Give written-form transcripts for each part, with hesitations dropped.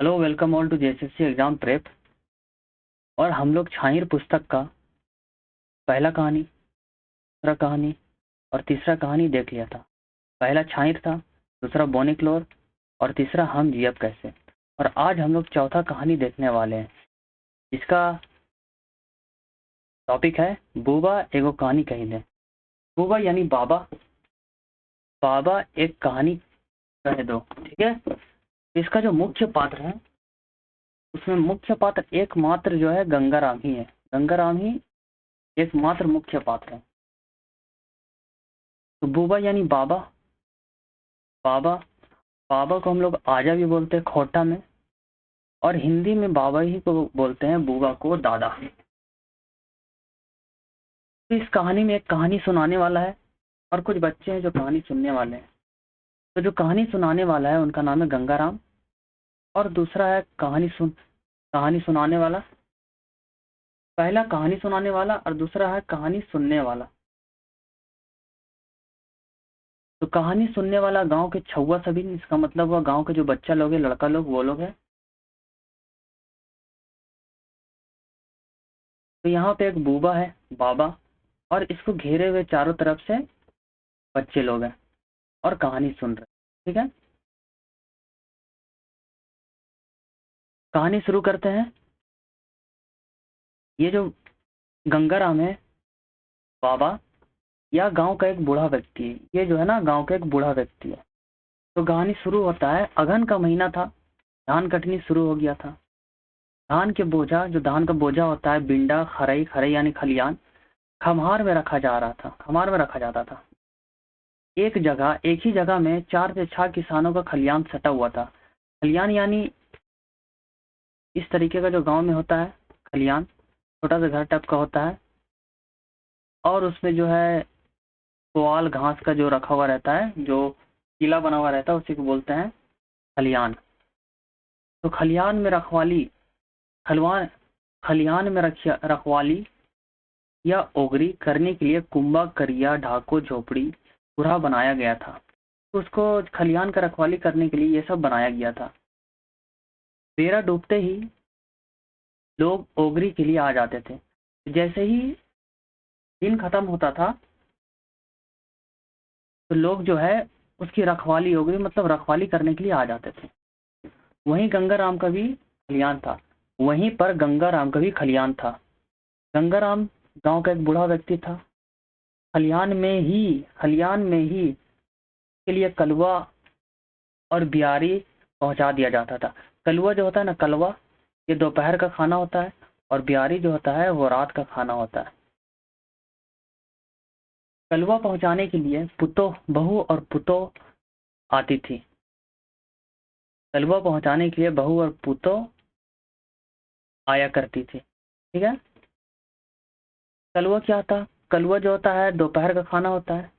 Hello, welcome all to JSSC exam prep. और हम लोग छाहिर पुस्तक का पहला कहानी, दूसरा कहानी और तीसरा कहानी देख लिया था। पहला छाहिर था, दूसरा बोनिक्लोर और तीसरा हम जियब कैसे। और आज हम लोग चौथा कहानी देखने वाले हैं। इसका टॉपिक है बूबा एगो कहानी कही दे। बूबा यानी बाबा, बाबा एक कहानी कह दो, ठीक है। इसका जो मुख्य पात्र है, उसमें मुख्य पात्र एकमात्र जो है गंगाराम ही है। गंगाराम ही एकमात्र मुख्य पात्र है। तो बूबा यानी बाबा, बाबा बाबा को हम लोग आजा भी बोलते हैं खोटा में, और हिंदी में बाबा ही को बोलते हैं, बूबा को दादा। तो इस कहानी में एक कहानी सुनाने वाला है और कुछ बच्चे हैं जो कहानी सुनने वाले हैं। तो जो कहानी सुनाने वाला है उनका नाम है गंगाराम, और दूसरा है कहानी सुनाने वाला। पहला कहानी सुनाने वाला और दूसरा है कहानी सुनने वाला। तो कहानी सुनने वाला गांव के छुआ सभी, इसका मतलब हुआ गांव के जो बच्चा लोग है, लड़का लोग, वो लोग है। तो यहाँ पे एक बूबा है, बाबा, और इसको घेरे हुए चारों तरफ से बच्चे लोग हैं और कहानी सुन रहे हैं, ठीक है। कहानी शुरू करते हैं। ये जो गंगाराम है, बाबा, या गांव का एक बूढ़ा व्यक्ति है। ये जो है ना, गांव का एक बूढ़ा व्यक्ति है। तो कहानी शुरू होता है, अगहन का महीना था, धान कटनी शुरू हो गया था। धान के बोझा, जो धान का बोझा होता है, बिंडा, खरई, खरई यानी खलियान, खम्हार में रखा जा रहा था, खम्हार में रखा जाता था। एक ही जगह में 4 से 6 किसानों का खलियान सटा हुआ था। खलियान यानी इस तरीके का जो गांव में होता है खलियान, छोटा सा घर टाइप का होता है, और उसमें जो है पुआल घास का जो रखा हुआ रहता है, जो कीला बना हुआ रहता है, उसी को बोलते हैं खलियान। तो खलियान में रखवाली, खलवान खलियान में रखवाली या ओगरी करने के लिए कुंबा, करिया, ढाको, झोपड़ी, पूरा बनाया गया था। तो उसको खलियान का रखवाली करने के लिए ये सब बनाया गया था। बेरा डूबते ही लोग ओगरी के लिए आ जाते थे। जैसे ही दिन खत्म होता था तो लोग जो है उसकी रखवाली, ओगरी मतलब रखवाली करने के लिए आ जाते थे। वहीं गंगाराम का भी खलियान था, वहीं पर गंगाराम का भी खलियान था। गंगाराम गांव का एक बूढ़ा व्यक्ति था। खलियान में ही के लिए कलवा और बियारी पहुंचा दिया जाता था। कलवा जो होता है ना, कलवा, ये दोपहर का खाना होता है, और बियारी जो होता है वो रात का खाना होता है। कलवा पहुंचाने के लिए बहू और पुतो आती थी। कलवा पहुंचाने के लिए बहू और पुतो आया करती थी, ठीक है। कलवा क्या था? कलवा जो होता है दोपहर का खाना होता है।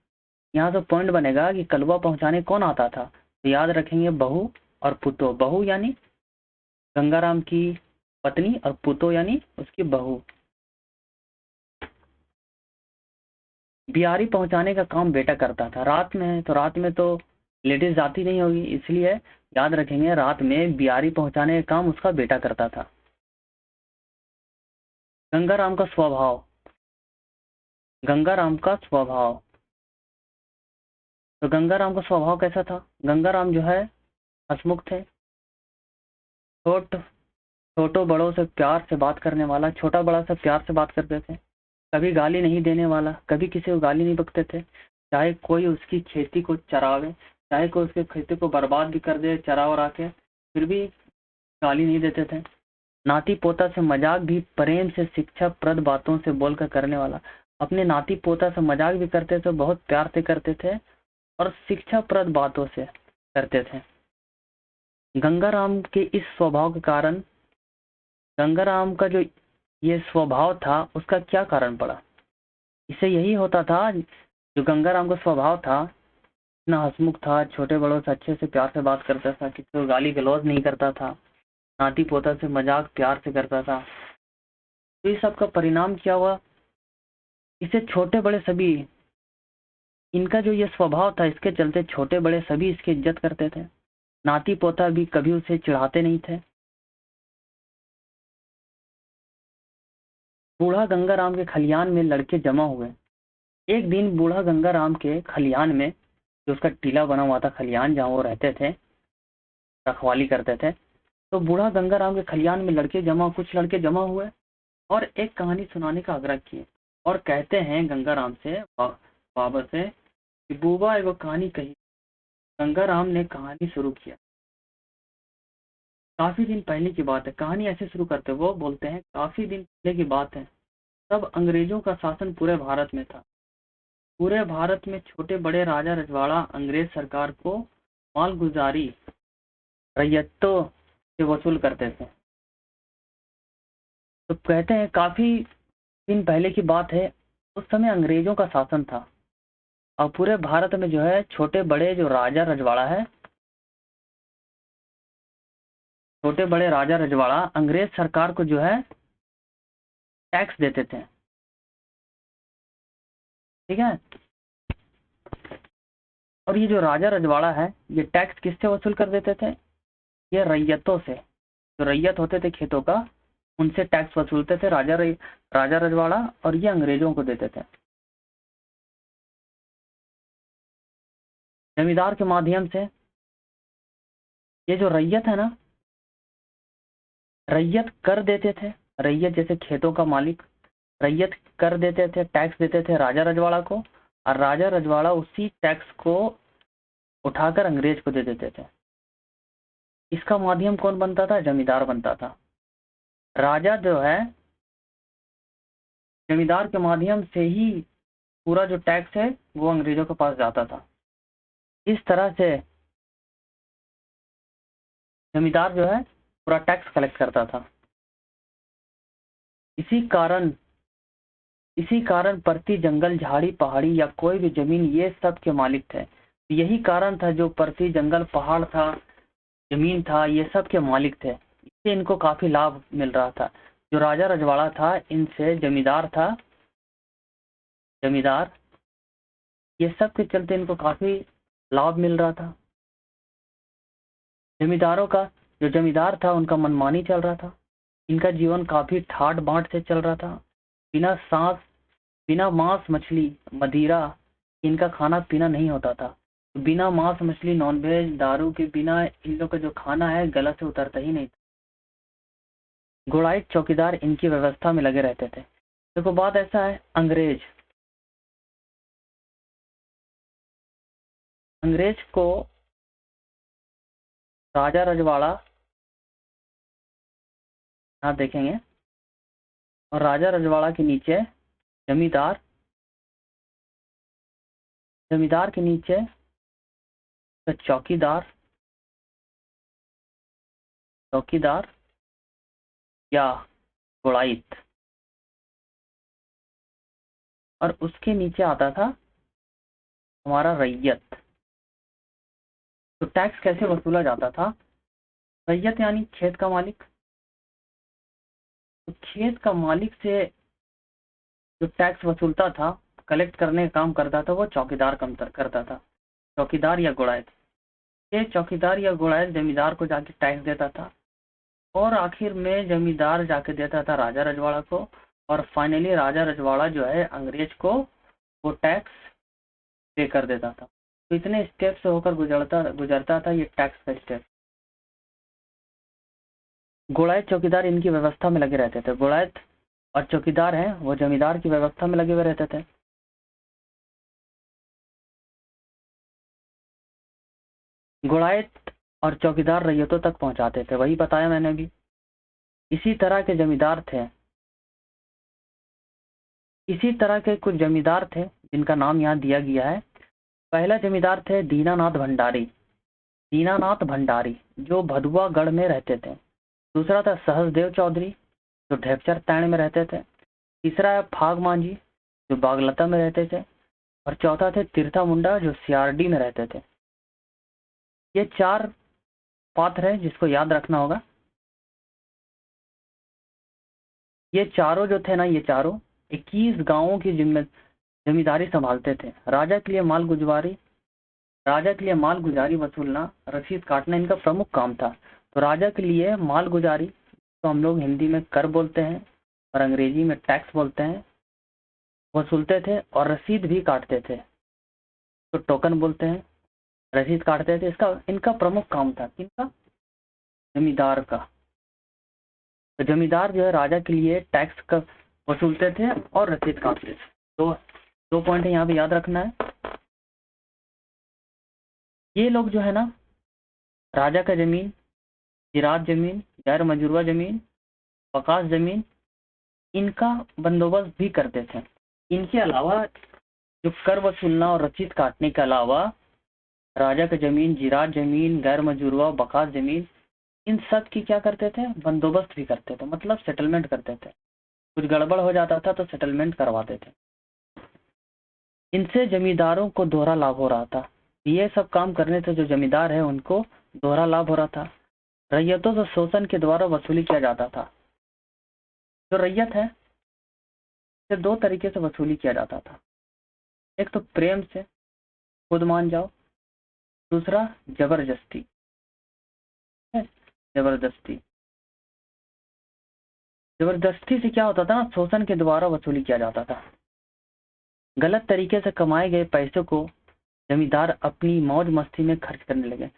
यहाँ से पॉइंट बनेगा कि कलवा पहुंचाने कौन आता था, तो याद रखेंगे बहू और पुतो। बहू यानी गंगाराम की पत्नी और पुतो यानी उसकी बहू। बियारी पहुंचाने का काम बेटा करता था। रात में है तो रात में तो लेडीज जाती नहीं होगी, इसलिए याद रखेंगे रात में बियारी पहुंचाने का काम उसका बेटा करता था। गंगाराम का स्वभाव, गंगाराम का स्वभाव, तो गंगाराम का स्वभाव कैसा था? गंगाराम जो है हंसमुख थे, छोट छोटों बड़ों से प्यार से बात करने वाला, छोटा बड़ा से प्यार से बात करते थे, कभी गाली नहीं देने वाला, कभी किसी को गाली नहीं बकते थे। चाहे कोई उसकी खेती को चरावे, चाहे कोई उसके खेती को बर्बाद भी कर दे चरा वरा के, फिर भी गाली नहीं देते थे। नाती पोता से मजाक भी प्रेम से शिक्षा प्रद बातों से बोलकर करने वाला। अपने नाती पोता से मजाक भी करते थे, बहुत प्यार से करते थे और शिक्षा प्रद बातों से करते थे। गंगाराम के इस स्वभाव के कारण, गंगाराम का जो ये स्वभाव था उसका क्या कारण पड़ा? इससे यही होता था, जो गंगाराम का स्वभाव था, इतना हंसमुख था, छोटे बड़ों से अच्छे से प्यार से बात करता था, किसी को गाली गलौज नहीं करता था, नाती पोता से मजाक प्यार से करता था। तो इस सब का परिणाम क्या हुआ? इसे छोटे बड़े सभी, इनका जो ये स्वभाव था, इसके चलते छोटे बड़े सभी इसकी इज्जत करते थे। नाती पोता भी कभी उसे चिढ़ाते नहीं थे, बूढ़ा गंगाराम के खलियान में लड़के जमा हुए। एक दिन बूढ़ा गंगाराम के खलियान में, जो उसका टीला बना हुआ था खलियान जहाँ वो रहते थे, रखवाली करते थे, तो बूढ़ा गंगाराम के खलियान में कुछ लड़के जमा हुए और एक कहानी सुनाने का आग्रह किए और कहते हैं गंगाराम से, बाबा से, कि बूबा एगो कहानी कही। गंगाराम ने कहानी शुरू किया। काफी दिन पहले की बात है। कहानी ऐसे शुरू करते, वो बोलते हैं काफी दिन पहले की बात है, तब अंग्रेजों का शासन पूरे भारत में था। पूरे भारत में छोटे बड़े राजा रजवाड़ा अंग्रेज सरकार को मालगुजारी रैयतों से वसूल करते थे। तो कहते हैं काफी दिन पहले की बात है, उस समय अंग्रेजों का शासन था और पूरे भारत में जो है छोटे बड़े जो राजा रजवाड़ा है, छोटे बड़े राजा रजवाड़ा अंग्रेज सरकार को जो है टैक्स देते थे। ठीक है। और ये जो राजा रजवाड़ा है ये टैक्स किससे वसूल कर देते थे? ये रैयतों से। जो रैयत होते थे खेतों का, उनसे टैक्स वसूलते थे राजा रजवाड़ा, और ये अंग्रेजों को देते थे। जमींदार के माध्यम से ये जो रैयत है ना, रैयत कर देते थे। रैयत जैसे खेतों का मालिक, रैयत कर देते थे, टैक्स देते थे राजा रजवाड़ा को, और राजा रजवाड़ा उसी टैक्स को उठाकर अंग्रेज को दे देते थे। इसका माध्यम कौन बनता था? जमींदार बनता था। राजा जो है जमींदार के माध्यम से ही पूरा जो टैक्स है वो अंग्रेजों के पास जाता था। इस तरह से जमींदार जो है पूरा टैक्स कलेक्ट करता था। इसी कारण प्रति जंगल, झाड़ी, पहाड़ी या कोई भी जमीन ये सब के मालिक थे। यही कारण था जो प्रति जंगल, पहाड़ था, जमीन था, ये सब के मालिक थे। इससे इनको काफी लाभ मिल रहा था। जो राजा रजवाड़ा था इनसे जमींदार ये सब के चलते इनको काफी लाभ मिल रहा था। जो जमींदार था उनका मनमानी चल रहा था। इनका जीवन काफी ठाट बाट से चल रहा था। बिना मांस, मछली, मदिरा इनका खाना पीना नहीं होता था। बिना मांस, मछली, नॉनवेज, दारू के बिना इन लोग का जो खाना है गला से उतरता ही नहीं था। गुड़ाइट चौकीदार इनकी व्यवस्था में लगे रहते थे। देखो बात ऐसा है, अंग्रेज को राजा रजवाड़ा आप देखेंगे, और राजा रजवाड़ा के नीचे जमींदार के नीचे चौकीदार या गुड़ाइत, और उसके नीचे आता था हमारा रैयत। तो टैक्स कैसे वसूला जाता था? रैयत यानी खेत का मालिक। तो खेत का मालिक से जो टैक्स वसूलता था, कलेक्ट करने का काम करता था, वो चौकीदार करता था। चौकीदार या गुड़ाइत। ये चौकीदार या गुड़ाइत जमींदार को जाके टैक्स देता था, और आखिर में जमींदार जाके देता था राजा रजवाड़ा को, और फाइनली राजा रजवाड़ा जो है अंग्रेज को वो टैक्स पे कर देता था। तो इतने स्टेप से होकर गुजरता था ये टैक्स का स्टेप। गुड़ाइत चौकीदार इनकी व्यवस्था में लगे रहते थे। गुड़ाइत और चौकीदार हैं वो जमींदार की व्यवस्था में लगे हुए रहते थे। गुड़ाइत और चौकीदार रैयतों तक पहुंचाते थे, वही बताया मैंने भी। इसी तरह के कुछ जमींदार थे जिनका नाम यहाँ दिया गया है। पहला जमींदार थे दीनानाथ भंडारी जो भदुआगढ़ में रहते थे। दूसरा था सहसदेव चौधरी जो ढेपचर तैण में रहते थे। तीसरा है फाग मांझी जो बागलता में रहते थे, और चौथा थे तीर्था मुंडा जो सीआरडी में रहते थे। ये 4 पात्र है जिसको याद रखना होगा। ये चारों जो थे ना, ये चारों 21 गांवों की जमींदारी संभालते थे। राजा के लिए मालगुजारी वसूलना, रसीद काटना इनका प्रमुख काम था। तो राजा के लिए मालगुजारी तो हम लोग हिंदी में कर बोलते हैं, और अंग्रेजी में टैक्स बोलते हैं, वसूलते थे और रसीद भी काटते थे, तो टोकन बोलते हैं, रसीद काटते थे। इसका इनका प्रमुख काम था, किनका? जमींदार का। तो जमींदार जो है राजा के लिए टैक्स का वसूलते थे और रसीद काटते थे। तो दो पॉइंट है यहाँ पे याद रखना है। ये लोग जो है ना, राजा का जमीन, जिरात जमीन, गैर मजरूआ जमीन, वकास जमीन, इनका बंदोबस्त भी करते थे। इनके अलावा जो कर वसूलना और रसीद काटने के अलावा राजा का जमीन, जिरात जमीन, गैर मजरूआ, बकास जमीन, इन सब की क्या करते थे? बंदोबस्त भी करते थे, मतलब सेटलमेंट करते थे। कुछ गड़बड़ हो जाता था तो सेटलमेंट करवाते थे। इनसे जमींदारों को दोहरा लाभ हो रहा था। ये सब काम करने से जो जमींदार है उनको दोहरा लाभ हो रहा था। रैयतों से शोषण के द्वारा वसूली किया जाता था। जो रैयत है इसे दो तरीके से वसूली किया जाता था। एक तो प्रेम से, खुद मान जाओ। दूसरा जबरदस्ती, जबरदस्ती। जबरदस्ती से क्या होता था ना, शोषण के द्वारा वसूली किया जाता था। गलत तरीके से कमाए गए पैसे को जमींदार अपनी मौज मस्ती में खर्च करने लगे।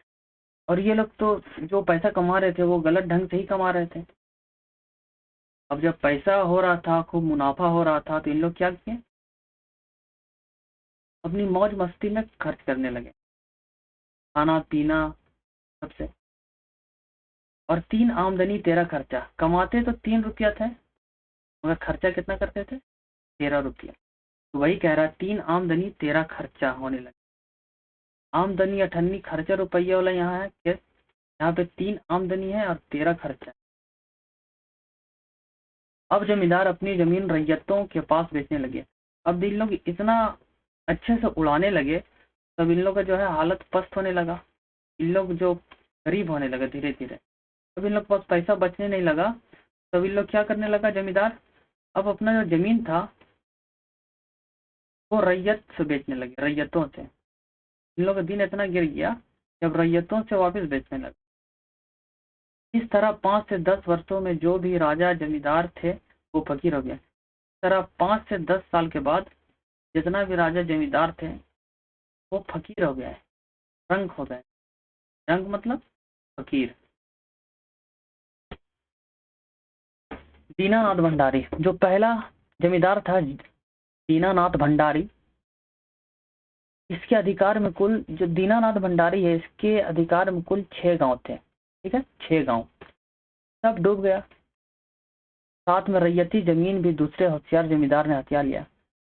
और ये लोग तो जो पैसा कमा रहे थे वो गलत ढंग से ही कमा रहे थे। अब जब पैसा हो रहा था, खूब मुनाफा हो रहा था, तो इन लोग क्या किए? अपनी मौज मस्ती में खर्च करने लगे, खाना पीना सबसे। और 3 आमदनी 13 खर्चा। कमाते तो 3 रुपया थे, मगर खर्चा कितना करते थे? 13 रुपया। तो वही कह रहा है, 3 आमदनी 13 खर्चा होने लगे। आमदनी 98, खर्चा रुपया वाला यहाँ है कि यहाँ पे 3 आमदनी है और 13 खर्चा। अब जमींदार अपनी जमीन रैयतों के पास बेचने लगे। अब इन लोग इतना अच्छे से उड़ाने लगे, तब इन लोग का जो है हालत पस्त होने लगा। इन लोग जो गरीब होने लगे धीरे धीरे। अब इन लोग के पास पैसा बचने नहीं लगा, तब इन लोग क्या करने लगा जमींदार, अब अपना जो जमीन था वो रैयत से बेचने लगे, रैयतों से। इन लोग का दिन इतना गिर गया जब रैयतों से वापस बेचने लगे। इस तरह 5 से 10 वर्षों में जो भी राजा जमींदार थे वो फकीर हो गए। इस तरह 5 से 10 साल के बाद जितना भी राजा जमींदार थे वो फकीर हो गए, रंग हो गए। रंग मतलब फकीर। दीनानाथ भंडारी, जो पहला जमींदार था दीनानाथ भंडारी, इसके अधिकार में कुल, जो दीनानाथ भंडारी है इसके अधिकार में कुल 6 गांव थे। ठीक है, 6 गांव, सब डूब गया। साथ में रैयती जमीन भी दूसरे होशियार जमींदार ने हथिया लिया।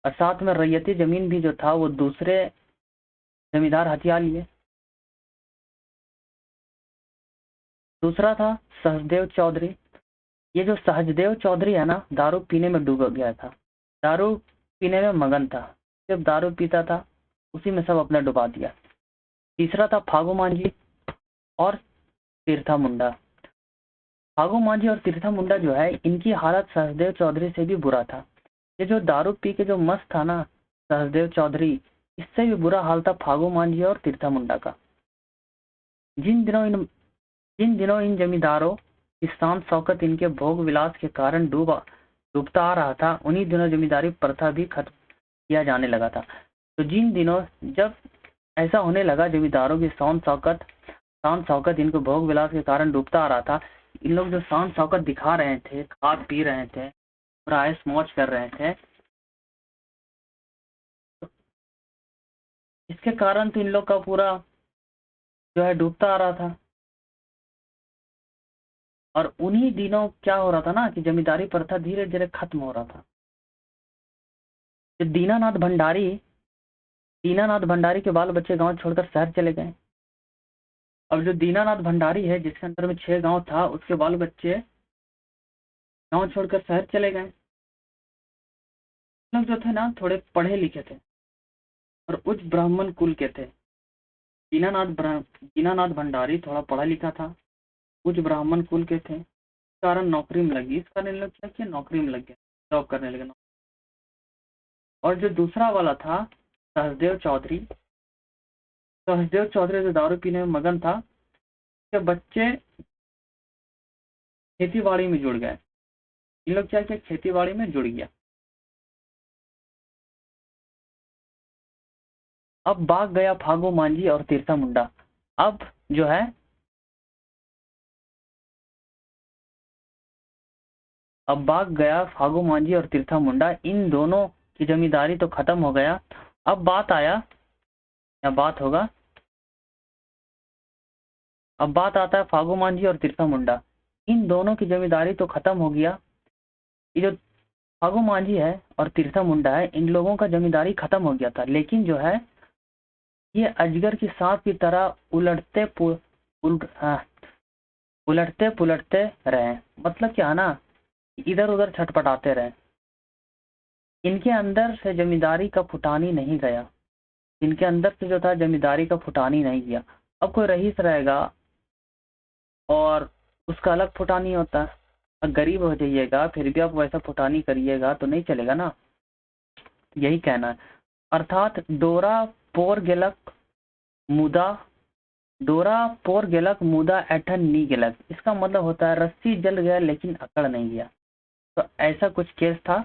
और साथ में रैयती जमीन भी जो था वो दूसरे जमींदार हथिया लिए। दूसरा था सहजदेव चौधरी। ये जो सहजदेव चौधरी है ना, दारू पीने में डूब गया था, दारू पीने में मगन था, सिर्फ दारू पीता था, उसी में सब अपना डुबा दिया। तीसरा था फागू मांझी और तीर्था मुंडा। फागू मांझी और तीर्था मुंडा जो है, इनकी हालत सहजदेव चौधरी से भी बुरा था। ये जो दारू पी के जो मस्त था ना सहजदेव चौधरी, इससे भी बुरा हाल था फागू मांझी और तीर्था मुंडा का। जिन दिनों इन जमींदारों की शान शौकत इनके भोग विलास के कारण डूबता आ रहा था, उन्हीं दिनों जमींदारी प्रथा भी खत्म किया जाने लगा था। तो जिन दिनों जब ऐसा होने लगा, जमींदारों की शान शौकत इनको भोग विलास के कारण डूबता आ रहा था, इन लोग जो शान शौकत दिखा रहे थे, खा पी रहे थे, पूरा ऐश मौज कर रहे थे, इसके कारण तो इन लोग का पूरा जो है डूबता आ रहा था। और उन्हीं दिनों क्या हो रहा था ना कि जमींदारी प्रथा धीरे धीरे खत्म हो रहा था। जो दीनानाथ भंडारी के बाल बच्चे गांव छोड़कर शहर चले गए। अब जो दीनानाथ भंडारी है जिसके अंदर में 6 गांव था, उसके बाल बच्चे गांव छोड़कर शहर चले गए। लोग जो थे ना थोड़े पढ़े लिखे थे और उच्च ब्राह्मण कुल के थे। दीनानाथ भंडारी थोड़ा पढ़ा लिखा था, उच्च ब्राह्मण कुल के थे, कारण नौकरी में लगी। इस कारण इन लोग क्या किया, नौकरी में लग गए, जॉब करने लगे। और जो दूसरा वाला था सहजदेव चौधरी जो दारू पीने में मगन था, के बच्चे खेती बाड़ी में जुड़ गए। इन लोग क्या किया, खेती बाड़ी में जुड़ गया। अब भाग गया फागू मांझी और तिरसा मुंडा। अब जो है अब भाग गया फागू मांझी और तिरसा मुंडा, इन दोनों की जमींदारी तो खत्म हो गया। अब बात आया या बात होगा, अब बात आता है फागू मांझी और तिरसा मुंडा, इन दोनों की जमींदारी तो खत्म हो गया। ये जो फागू मांझी है और तिरसा मुंडा है, इन लोगों का जमींदारी खत्म हो गया था, लेकिन जो है ये अजगर की सांप की तरह उलटते पुलटते रहे। मतलब क्या ना, इधर उधर छटपटाते रहे। इनके अंदर से जमींदारी का फुटानी नहीं गया, इनके अंदर से जो था जमींदारी का फुटानी नहीं गया। अब कोई रईस रहेगा और उसका अलग फुटानी होता है। अब गरीब हो जाइएगा फिर भी आप वैसा फुटानी करिएगा तो नहीं चलेगा ना, यही कहना है। अर्थात मुदा डोरा पोर गेलक मुदा ऐठन नी गेलक, इसका मतलब होता है रस्सी जल गया लेकिन अकड़ नहीं गया। तो ऐसा कुछ केस था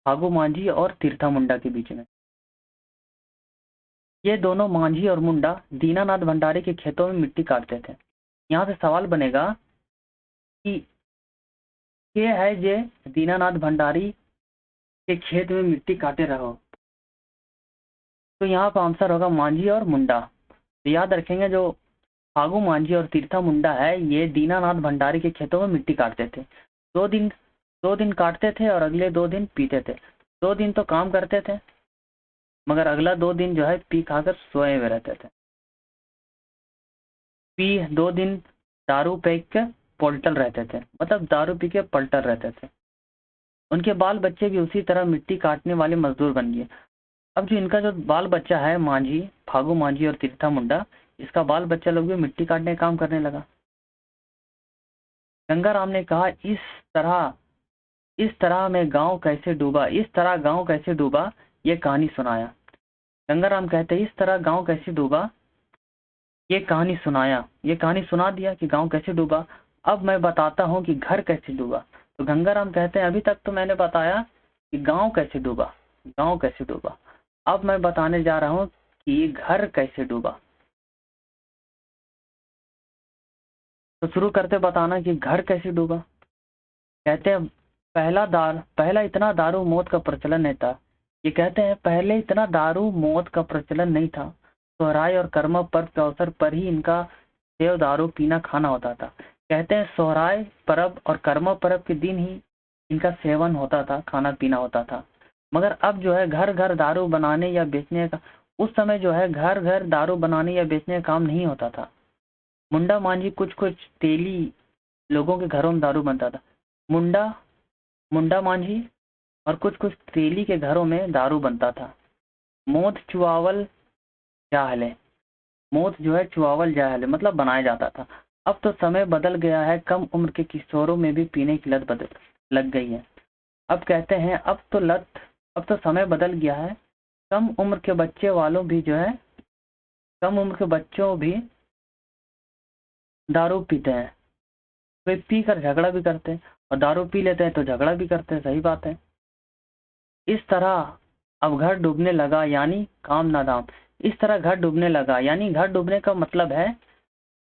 फागू मांझी और तीर्था मुंडा के बीच में। ये दोनों मांझी और मुंडा दीनानाथ भंडारी के खेतों में मिट्टी काटते थे। यहाँ से सवाल बनेगा कि ये है जे दीनानाथ भंडारी के खेत में मिट्टी काटे रहो, तो यहाँ पर आंसर होगा मांझी और मुंडा। तो याद रखेंगे जो फागू मांझी और तीर्था मुंडा है, ये दीनानाथ भंडारी के खेतों में मिट्टी काटते थे। 2 दिन 2 दिन काटते थे और अगले 2 दिन पीते थे। 2 दिन तो काम करते थे मगर अगला 2 दिन जो है पी खाकर सोए हुए रहते थे। 2 दिन दारू पी के पलटल रहते थे, मतलब दारू पी के पलटल रहते थे। उनके बाल बच्चे भी उसी तरह मिट्टी काटने वाले मजदूर बन गए। अब जो इनका जो बाल बच्चा है मांझी, फागू मांझी और तीर्था मुंडा, इसका बाल बच्चा लोग भी मिट्टी काटने का काम करने लगा। गंगाराम ने कहा इस तरह में गांव कैसे डूबा, इस तरह गांव कैसे डूबा, ये कहानी सुनाया। गंगाराम कहते इस तरह गांव कैसे डूबा, ये कहानी सुनाया। ये कहानी सुना दिया कि गांव कैसे डूबा। अब मैं बताता हूँ कि घर कैसे डूबा। तो गंगाराम कहते हैं अभी तक तो मैंने बताया कि गांव कैसे डूबा, गांव कैसे डूबा, अब मैं बताने जा रहा हूँ कि घर कैसे डूबा। तो शुरू करते बताना कि घर कैसे डूबा। कहते हैं पहला इतना दारू मौत का प्रचलन नहीं था। ये कहते हैं पहले इतना दारू मौत का प्रचलन नहीं था। सोहराय और कर्म पर्व के अवसर पर ही इनका सेव दारू पीना खाना होता था। कहते हैं सोहराय पर्व और कर्म पर्व के दिन ही इनका सेवन होता था, खाना पीना होता था। मगर अब जो है घर घर दारू बनाने या बेचने का, उस समय जो है घर घर दारू बनाने या बेचने का काम नहीं होता था। मुंडा मांझी कुछ कुछ तेली लोगों के घरों में दारू बनता था। मुंडा मांझी और कुछ कुछ तेली के घरों में दारू बनता था। मोद चुआवल जाहले, मोद जो है चुआवल जाहले मतलब बनाया जाता था। अब तो समय बदल गया है, कम उम्र के किशोरों में भी पीने की लत बदल लग गई है। अब कहते हैं अब तो समय बदल गया है, कम उम्र के बच्चे वालों भी जो है, कम उम्र के बच्चों भी दारू पीते हैं। वे पी कर झगड़ा भी करते हैं और दारू पी लेते हैं तो झगड़ा भी करते हैं। सही बात है। इस तरह अब घर डूबने लगा यानी काम ना धाम। इस तरह घर डूबने लगा यानी घर डूबने का मतलब है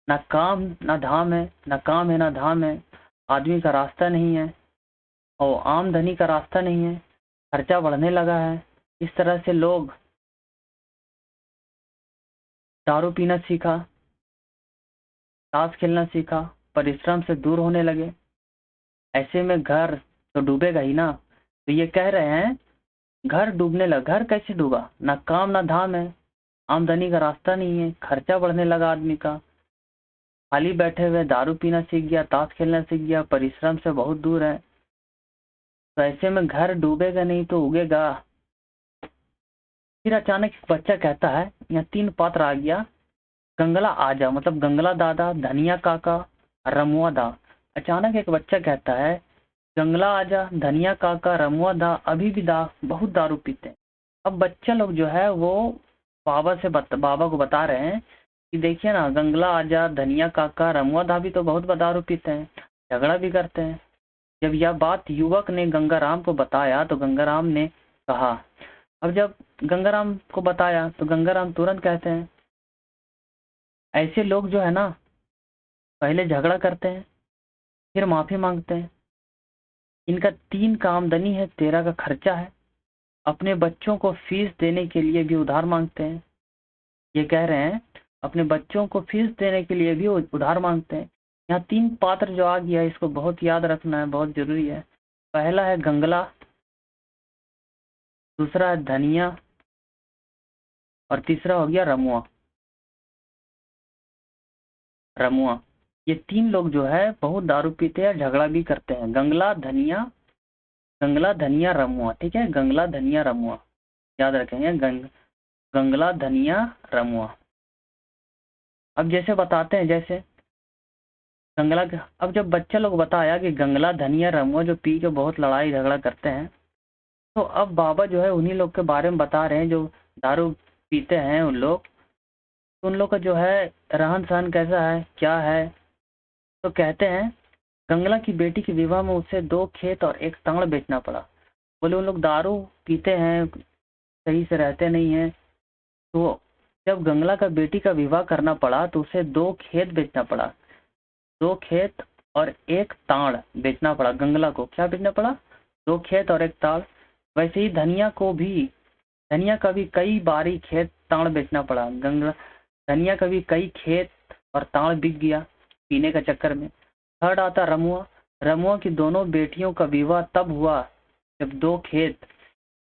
ना काम ना धाम है, ना काम है ना धाम है, आदमी का रास्ता नहीं है और आमदनी का रास्ता नहीं है, खर्चा बढ़ने लगा है। इस तरह से लोग दारू पीना सीखा, ताश खेलना सीखा, परिश्रम से दूर होने लगे। ऐसे में घर तो डूबेगा ही ना। तो ये कह रहे हैं घर डूबने लगा। घर कैसे डूबा, ना काम ना धाम है, आमदनी का रास्ता नहीं है, खर्चा बढ़ने लगा आदमी का, खाली बैठे हुए दारू पीना सीख गया, ताश खेलना सीख गया, परिश्रम से बहुत दूर है। तो ऐसे में घर डूबेगा नहीं तो उगेगा। फिर अचानक एक बच्चा कहता है, यहाँ 3 पात्र आ गया, गंगला आजा मतलब गंगला दादा, धनिया काका, रमुआ दा। अचानक एक बच्चा कहता है गंगला आजा, धनिया काका, रमुआ दा अभी भी बहुत दारू पीते हैं। अब बच्चा लोग जो है वो बाबा को बता रहे हैं कि देखिए ना, गंगला आजा, धनिया काका, रमुआ दा भी तो बहुत दारू पीते हैं, झगड़ा भी करते हैं। जब यह बात युवक ने गंगाराम को बताया तो गंगाराम ने कहा, अब जब गंगाराम को बताया तो गंगाराम तुरंत कहते हैं, ऐसे लोग जो है ना पहले झगड़ा करते हैं फिर माफी मांगते हैं, इनका 3 का आमदनी है, 13 का खर्चा है, अपने बच्चों को फीस देने के लिए भी उधार मांगते हैं। ये कह रहे हैं अपने बच्चों को फीस देने के लिए भी उधार मांगते हैं। यहाँ 3 पात्र जो आ गया, इसको बहुत याद रखना है, बहुत जरूरी है। पहला है गंगला, दूसरा है धनिया और तीसरा हो गया रमुआ। रमुआ, ये 3 लोग जो है बहुत दारू पीते हैं, झगड़ा भी करते हैं। गंगला धनिया रमुआ, ठीक है, गंगला धनिया रमुआ याद रखेंगे। गंगला धनिया रमुआ। अब जैसे बताते हैं, जैसे गंगला, अब जब बच्चे लोग बताया कि गंगला धनिया रमुआ जो पी के बहुत लड़ाई झगड़ा करते हैं, तो अब बाबा जो है उन्हीं लोग के बारे में बता रहे हैं जो दारू पीते हैं उन लोग। तो उन लोग का जो है रहन सहन कैसा है, क्या है। तो कहते हैं गंगला की बेटी के विवाह में उसे 2 खेत और 1 ताड़ बेचना पड़ा। बोले उन लोग दारू पीते हैं, सही से रहते नहीं है। तो जब गंगला का बेटी का विवाह करना पड़ा तो उसे 2 खेत बेचना पड़ा। 2 खेत और 1 ताड़ बेचना पड़ा गंगला को। क्या बेचना पड़ा? 2 खेत और 1 ताड़। वैसे ही धनिया का भी कई बारी खेत ताड़ बेचना पड़ा। धनिया का भी कई खेत और ताड़ बिक गया पीने का चक्कर में। थर्ड आता रमुआ। रमुआ की दोनों बेटियों का विवाह तब हुआ जब 2 खेत,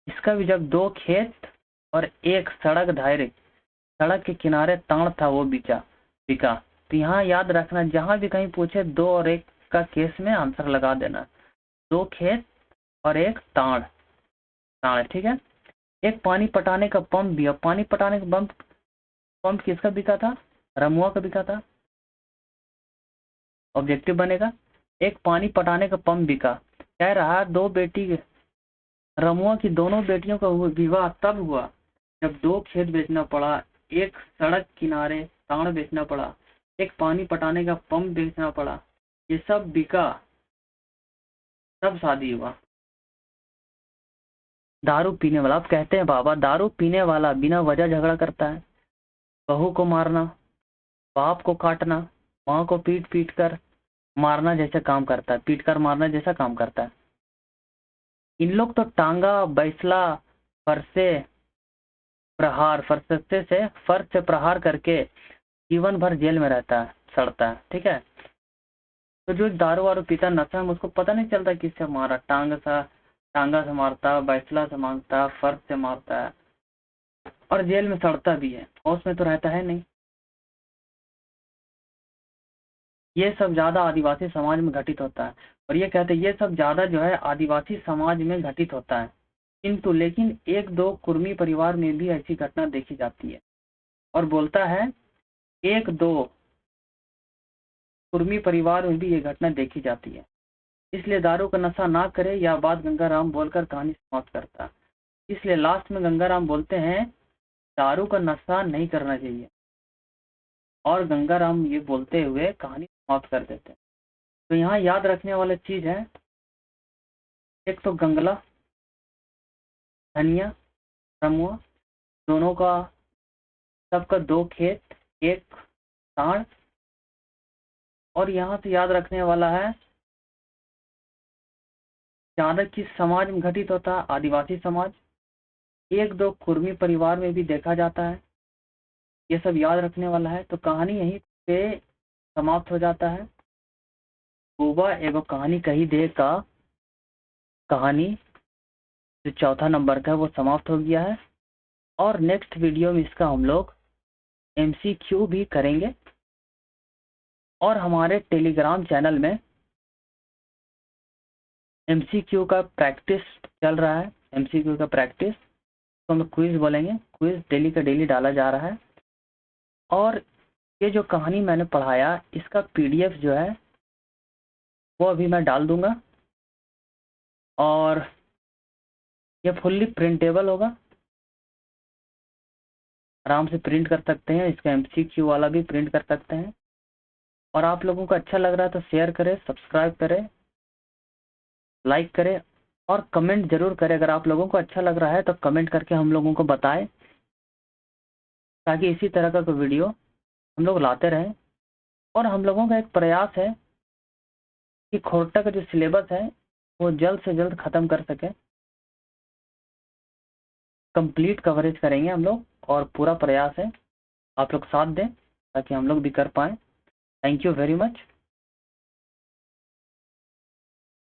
इसका भी जब 2 खेत और 1 सड़क के किनारे ताड़ था वो बिका। तो यहाँ याद रखना, जहां भी कहीं पूछे 2 और 1 का केस में आंसर लगा देना। 2 खेत और 1 ताड़, ठीक है। एक पानी पटाने का पंप भी। अब पानी पटाने का पंप किसका बिका था? रमुआ का बिका था। ऑब्जेक्टिव बनेगा, एक पानी पटाने का पंप बिका। कह रहा 2 बेटी, रमुआ की दोनों बेटियों का विवाह तब हुआ जब 2 खेत बेचना पड़ा, 1 सड़क किनारे ताड़ बेचना पड़ा, 1 पानी पटाने का पंप बेचना पड़ा। ये सब बिका तब शादी हुआ। दारू पीने वाला, आप कहते हैं बाबा दारू पीने वाला बिना वजह झगड़ा करता है, बहू को मारना, बाप को काटना, माँ को पीट पीट कर मारना जैसा काम करता है, पीट कर मारना जैसा काम करता है। इन लोग तो टांगा, बैसला, फरसे से प्रहार करके जीवन भर जेल में रहता है, सड़ता है, ठीक है। तो जो दारू वारू पीता नशा में, उसको पता नहीं चलता किससे मारा। टांगा से मारता, बैसला से मारता, फर्श से मारता है और जेल में सड़ता भी है, होश में तो रहता है नहीं। ये सब ज्यादा आदिवासी समाज में घटित होता है। और ये कहते हैं ये सब ज्यादा जो है आदिवासी समाज में घटित होता है, किंतु लेकिन 1-2 कुर्मी परिवार में भी ऐसी घटना देखी जाती है। और बोलता है 1-2 कुर्मी परिवार में भी ये घटना देखी जाती है, इसलिए दारू का नशा ना करे। यह बात गंगाराम बोलकर कहानी समाप्त करता। इसलिए लास्ट में गंगाराम बोलते हैं दारू का नशा नहीं करना चाहिए, और गंगाराम ये बोलते हुए कहानी समाप्त कर देते हैं। तो यहाँ याद रखने वाली चीज है, एक तो गंगला, धनिया, रमुआ, दोनों का, सबका 2 खेत 1 ताड़। और यहाँ से याद रखने वाला है ज्यादा किस समाज में घटित होता है? आदिवासी समाज। 1-2 कुर्मी परिवार में भी देखा जाता है। ये सब याद रखने वाला है। तो कहानी यहीं पे समाप्त हो जाता है। बुबा एगो कहानी कही दे का कहानी जो 4था नंबर का है वो समाप्त हो गया है। और नेक्स्ट वीडियो में इसका हम लोग MCQ भी करेंगे। और हमारे टेलीग्राम चैनल में MCQ का प्रैक्टिस चल रहा है। MCQ का प्रैक्टिस तो हम क्विज बोलेंगे, क्विज डेली का डेली डाला जा रहा है। और ये जो कहानी मैंने पढ़ाया इसका PDF जो है वो अभी मैं डाल दूंगा, और ये फुल्ली प्रिंटेबल होगा, आराम से प्रिंट कर सकते हैं। इसका MCQ वाला भी प्रिंट कर सकते हैं। और आप लोगों को अच्छा लग रहा है तो शेयर करें, सब्सक्राइब करें लाइक करें और कमेंट जरूर करें। अगर आप लोगों को अच्छा लग रहा है तो कमेंट करके हम लोगों को बताएं, ताकि इसी तरह का कोई वीडियो हम लोग लाते रहें। और हम लोगों का एक प्रयास है कि खोरटा का जो सिलेबस है वो जल्द से जल्द ख़त्म कर सके। कंप्लीट कवरेज करेंगे हम लोग और पूरा प्रयास है आप लोग साथ दें ताकि हम लोग भी कर पाएँ। Thank you very much.